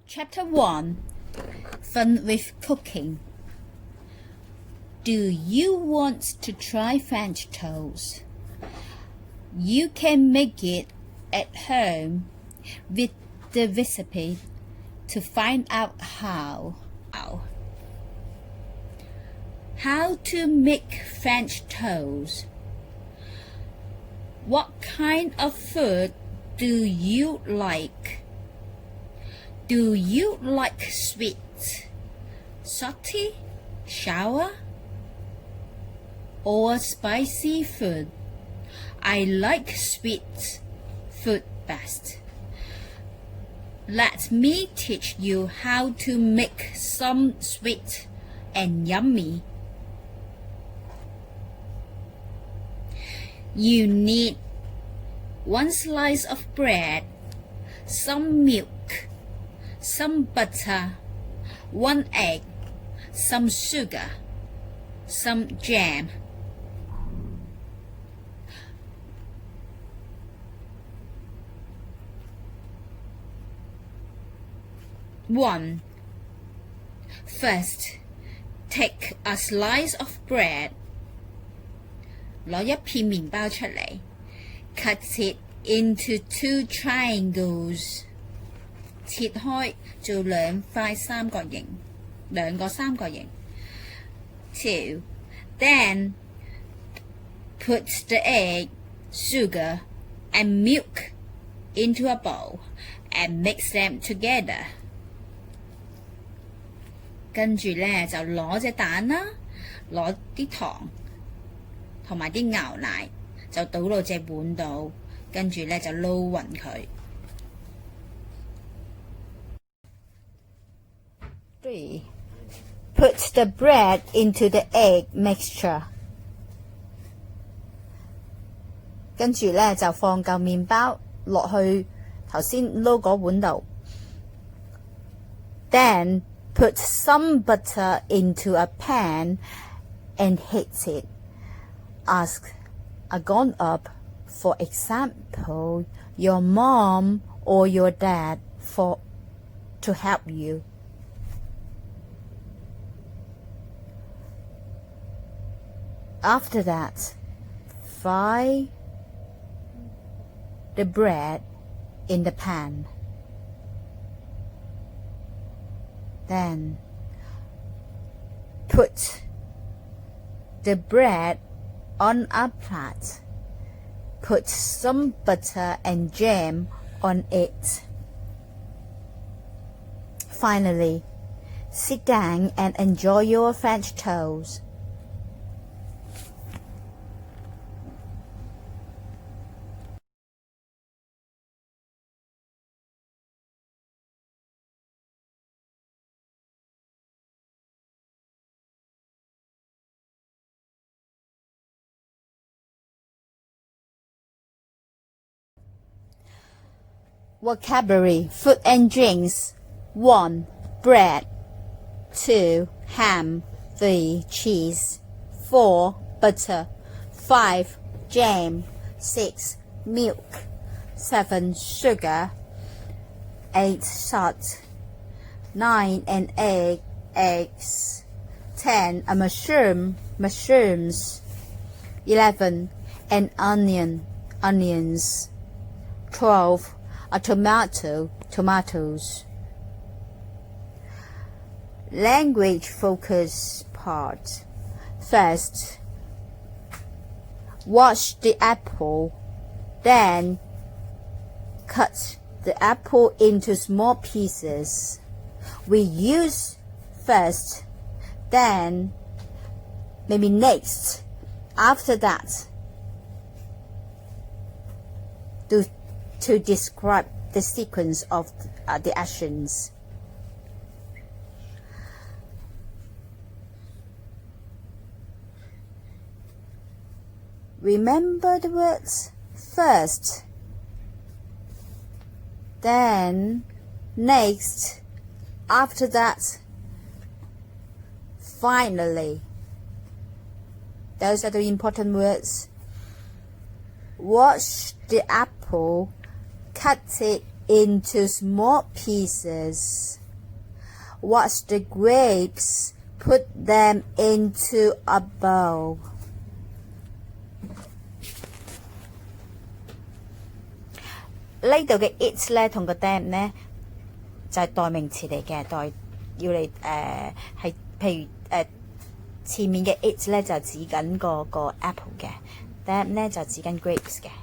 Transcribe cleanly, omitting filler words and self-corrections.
Chapter 1 Fun with Cooking. Do you want to try French toast? You can make it at home with the recipe to find out how. How to make French toast. What kind of food do you like? Do you like sweet, salty, sour, or spicy food? I like sweet food best. Let me teach you how to make some sweet and yummy. You need 1 slice of bread, some milk, some butter, 1 egg, some sugar, some jam. One. First, take a slice of bread. 攞一片麵包出嚟 Cut it into 2 triangles. 切開做2個三角形 2. Then put the egg, sugar, and milk into a bowl and mix them together. 跟住呢就攞隻蛋啦，攞啲糖同埋啲牛奶就倒到隻碗度，跟住呢就撈勻佢。3. Put the bread into the egg mixture. 跟住呢就放嚿麵包落去頭先撈嗰碗度。Then put some butter into a pan and heat it. Ask a grown-up, for example, your mom or your dad, to help you. After that, fry the bread in the pan. Then put the bread on a plate. Put some butter and jam on it. Finally, sit down and enjoy your French toast. Vocabulary, food and drinks. 1. Bread. 2. Ham. 3. Cheese. 4. Butter. 5. Jam. 6. Milk. 7. Sugar. 8. Salt. 9. An egg. Eggs. 10. A mushroom. Mushrooms. 11. An onion. Onions. 12. A tomato, tomatoes. Language focus part. First, wash the apple, then cut the apple into small pieces. We use first, then, maybe next, after that, to describe the sequence of the actions. Remember the words first, then, next, after that, finally. Those are the important words. Wash the apple, cut it into small pieces. Wash the grapes, put them into a bowl. 呢度嘅 it 咧同個 them 咧就係代名詞嚟嘅，要你係譬如前面嘅 it 咧就指緊個 apple 嘅 ，them 咧就指緊 grapes 嘅。